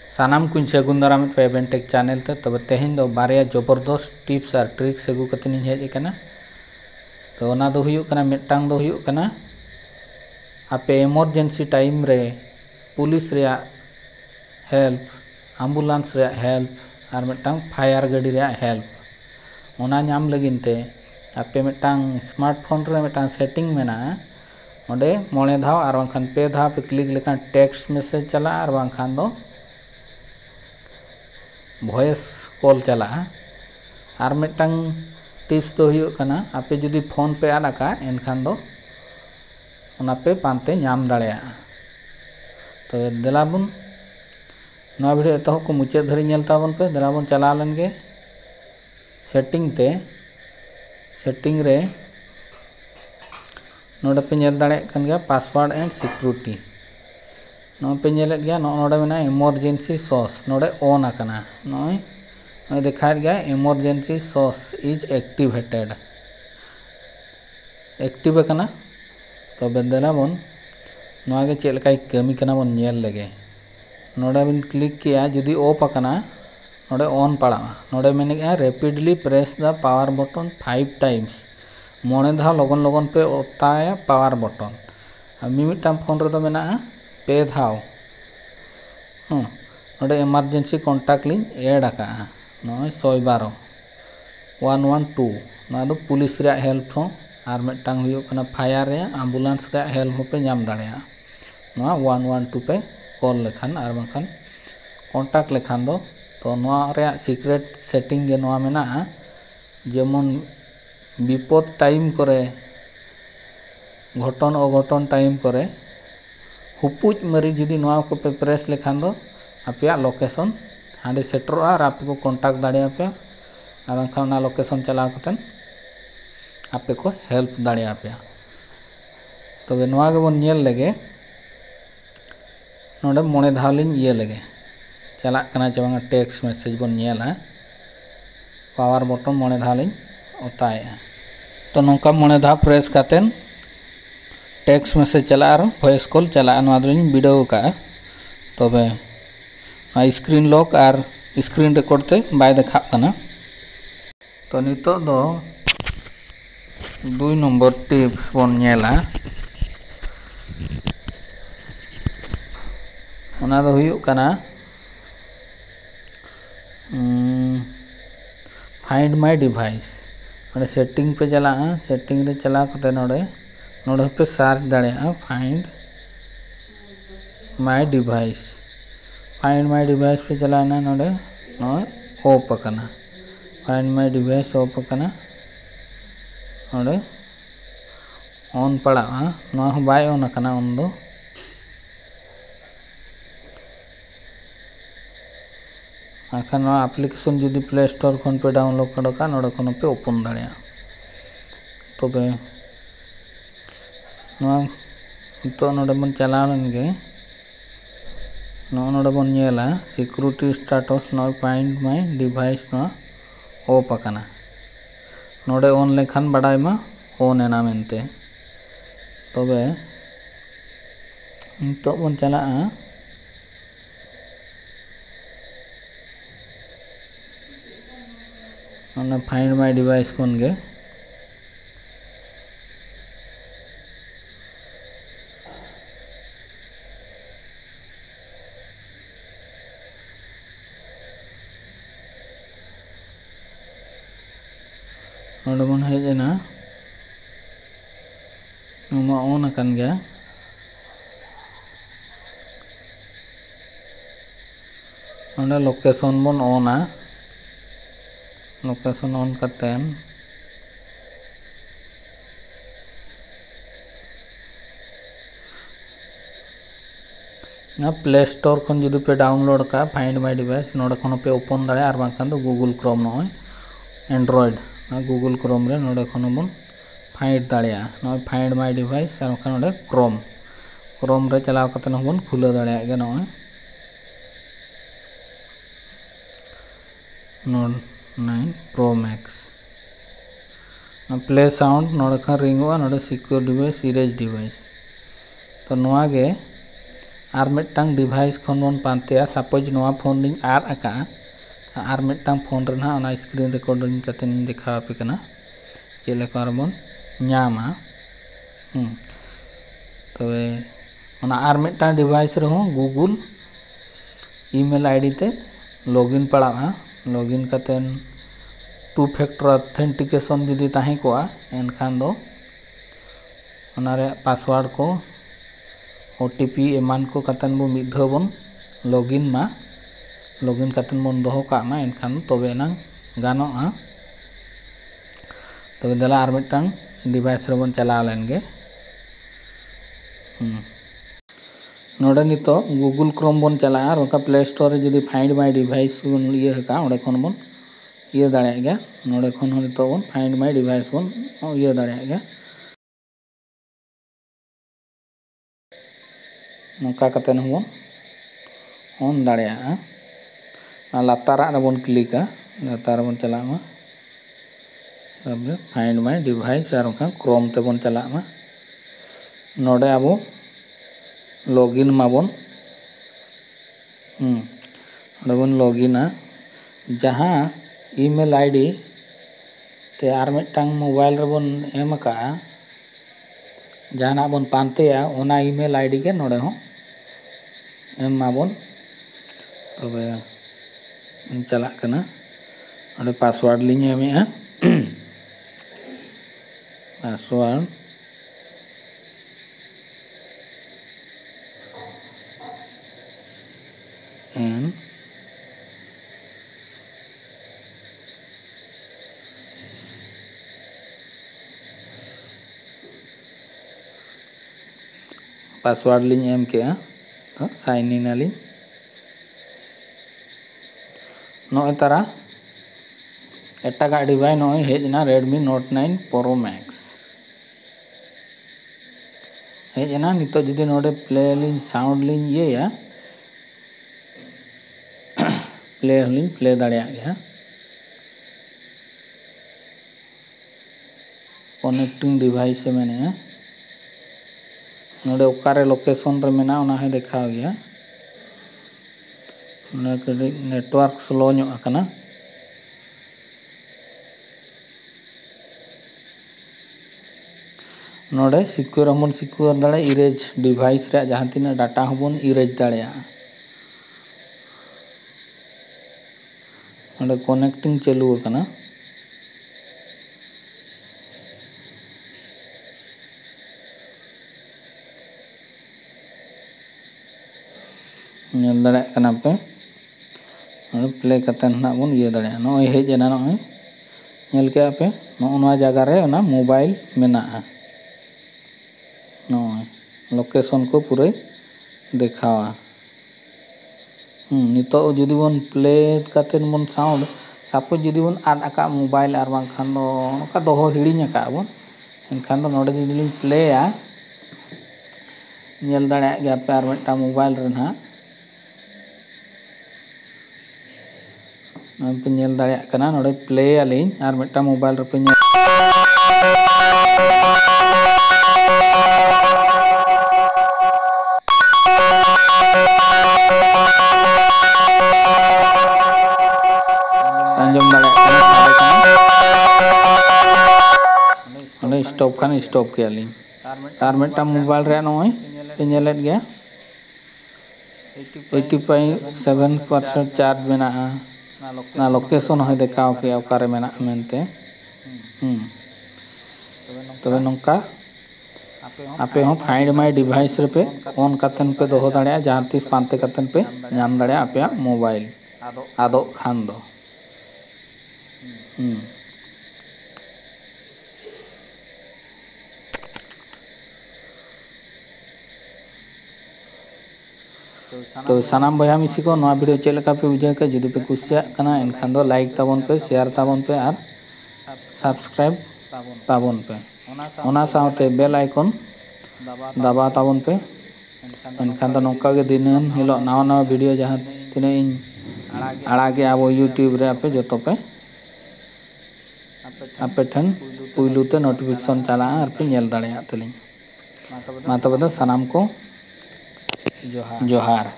सानाम कुछ सगुन दाराम पे एवेंटेक चैनल ते तब तेहन दो बारे जबरदस्त टिप्स और ट्रिक्स अगू कते नि हेज कना। तो ओना दो हुयुक कना मिदटांग दो हुयुक कना आपे इमरजेंसी टाइम रे पुलिस रे हेल्प, एम्बुलेंस रे हेल्प और मिदटांग फायर गाड़ी रे हेल्प ओना नाम लगिन ते आपे मिदटांग स्मार्टफोन रे मिदटांग सेटिंग मेना ओंडे 9 धाव और बांखान 2 धाव पे क्लिक लेखान टेक्स्ट मैसेज चला और बांखान दो वॉइस कॉल चला। और मिदटांग टिप्स दो हुयुक कना आपे जुदी फोन पे आडका एनखान दो ओना पे पानते नाम दाड़ेया। तो देलाबुन नवा वीडियो एतहब को मुचाद धरी नेल ताबन पे देलाबुन चला लेन गे सेटिंग ते। सेटिंग रे नोडे पे नेल दाड़े कन गया पासवर्ड एंड सिक्योरिटी नो पे नेलेट गया नोडे मेना इमरजेंसी सॉस नोडे ऑन आकना नोय देखा गया emergency sauce is activated active कना। तो देलाबन नोआ गे चेल काई कमी कना बन नेल लेगे नोडे बिन क्लिक किया जुदी ऑफ आकना नोडे ऑन पड़ा नोडे मेने गया rapidly press the power button 5 times 9 धाव लगन लगन पे ओताया पावर बटन और मिमिटांग फोन रे दो मेना 2 धाव नोडे इमरजेंसी कॉन्टैक्ट लिंग ऐड आका नय 112 112 ना दो पुलिस रे हेल्प हो और मिदटांग हुयुक कना फायर रे एम्बुलेंस रे हेल्प पे नाम दाड़ेया नोआ 112 पे कॉल लेखान और बांखान कॉन्टैक्ट लेखान दो। तो नोआ रे सीक्रेट सेटिंग गे नोआ मेना जेमन विपद टाइम करे घटन अघटन टाइम करे हुपुज मरी जुदी नोआ को पे प्रेस लेखान दो आपे लोकेशन हांडे सेटरोआ और आपे को कॉन्टैक्ट दाड़ेया पे और बांखान ना लोकेशन चलाव कतन आपे को हेल्प दाड़ेया पे। तबे नोआ गे बन नेल लेगे नोडे 9 धाव लिंग ये लेगे चला कना चे बांगा टेक्स्ट मैसेज बन नेला पावर बटन 9 धाव लिंग ओताया। तो नोंका 9 धाव प्रेस कातेन टेक्स्ट मैसेज चला और वॉइस कॉल चला नोआ दोलिंग वीडियो का। तबे स्क्रीन लॉक और स्क्रीन रिकॉर्ड ते बाय देखा कना। तो नितो दो 2 नंबर टिप्स बन नेला ओना दो हुयुक कना फाइंड माय डिवाइस नोडे सेटिंग पे चला सेटिंग रे चला कते नोडे नोडे पे सर्च दाड़ेया फाइंड माय डिवाइस पे चला ना नोडे नोय ऑफ कना फाइंड माय डिवाइस ऑफ कना नोडे ऑन पड़ा नोआ हो बाय ऑन कना ऑन दो आखा नोआ एप्लीकेशन जुदी प्ले स्टोर खन पे डाउनलोड करोका नोडे खन पे ओपन दाड़ेया। तबे नोआ तो नोडे बन चला लेन गे नोडे बन नेला सिक्योरिटी स्टेटस नो फाइंड माय डिवाइस नो ऑफ आकना नोडे ऑन लेखान बाडाय मा ऑन एना मेनते। तबे तो बन चला फाइंड माय डिवाइस खन गे नोडे बन हेजना नुमा ऑन अकन गया नोडे लोकेशन बन ऑन लोकेशन ऑन कतेन ना प्ले स्टोर खन जुदी पे डाउनलोड का फाइंड माय डिवाइस नोडे खन पे ओपन दाड़े और बांखान दो गूगल क्रोम नय एंड्रॉइड ना गूगल क्रोम रे नोडे खन बन फाइंड दाड़ेया नय फाइंड माय डिवाइस और बांखान नोडे क्रोम रे चलाव कतन बन खुला दाड़ेया गे नय नोड 9 प्रो मैक्स प्ले साउंड नोडे खन रिंगवा नोडे सिक्योर डिवाइस इरेज डिवाइस। तो नोआ गे आर मिटटांग डिवाइस खन बन पांतेया सपोज नोआ फोन लिंग आर आका आर मिटटांग फोन रे ना ओना स्क्रीन रिकॉर्डिंग कते नि देखा पे कना जे लेका रबन न्यामा तबे ओना आर मिटटांग डिवाइस रे हो गूगल ईमेल आईडी ते लॉगिन पड़ा लॉगिन कतेन 2 फैक्टर ऑथेंटिकेशन जदि ताहे कोआ एनखान दो ओनारे पासवर्ड को ओटीपी एमान को कतन बो मिद धाव बन लॉगिन मा लॉगिन कतन बन दोहो का मा एनखान तबे ना गानोआ तबे दला आर मिटटांग डिवाइस रे बन चला लेन गे नोडे नितो गूगल क्रोम बन चला और उनका प्ले स्टोर रे जदि फाइंड माय डिवाइस बन इये हका ओडे खन बन इये दाड़े गया नोडे खन हो नितो बन फाइंड माय डिवाइस बन इये दाड़े गया नौका कतेन हो ऑन दाड़े लातारा रे बन क्लिका लातारा बन चला मा तब फाइंड माय डिवाइस और उनका क्रोम ते बन चला मा नोडे आबो लॉगिन माबन बन लॉगिना जहाँ ईमेल आईडी ते आर मिटटांग मोबाइल रे बन एम का जहाना बन पांतेया ओना ईमेल आईडी के नोडे हो एम माबन तबे चला कना ओडे पासवर्ड लिंग एमे पासवर्ड एन पासवर्ड लिंग एम के तो साइन इन आलिंग नोए तारा एटागा डिवाइस नोए हेजना Redmi Note 9 Pro Max हेजना नितो जदि नोडे प्ले लिंग साउंड लिंग ये या प्ले दाड़े गया कनेक्टिंग डिवाइस से मैंने नोडे ओकारे लोकेशन रे मेना ओना है देखा गया नेटवर्क स्लो ᱧᱚᱜ आकना नोडे सिक्योर हमन सिक्योर दाड़े इरेज डिवाइस रे जहां तिना डाटा हमन इरेज दाड़े नोडे कनेक्टिंग चालू आकना नेल दाड़े कना पे प्ले कतन ना बन ये दाड़े नोय हेजना नोय नेल के पे नोआ जगह रे ना मोबाइल मेना नोय लोकेशन को पूरे देखावा नितो जदि बन प्ले कतन बन साउंड सपोज जदि बन आद आका मोबाइल आर बांग खान दो नका दोहो हिड़िङ आका बन एनखान दो नोडे जदि लिंग प्लेया नेल दाड़े गया पे आर मिटा मोबाइल रे ना पे नेल दाड़े कना नोडे प्ले आलिंग आर मिटा मोबाइल रे पे स्टॉप खान स्टॉप के लिंग आर मिटा मोबाइल रे नोय पे नेलेट गया 85% चार्ज मेना ना लोकेशन है देखाव के ओकारे मेना मेनते तबे नंका आपे हो फाइंड माय डिवाइस रे पे ऑन कतन पे दोहो दाड़े जहां तीस पांते कतन पे नाम दाड़े आपे मोबाइल आदो खान दो तो सानाम बया मिसी को नवा वीडियो चेक लगा पे बुझे के जदि पे कुसिया कना एनखान दो लाइक ताबन पे शेयर ताबन पे और सब्सक्राइब ताबन पे ओना साथे बेल आइकन दबा ताबन पे एनखान दो नौका के दिनम हिलो नवा नवा वीडियो जहां तिने इन आड़ागे अब यूट्यूब रे आपे जतो पे आपे ठन पुइलुते नोटिफिकेशन चला और पे नेल दाड़े तलिंग मा तबे दो सानाम को जोहार।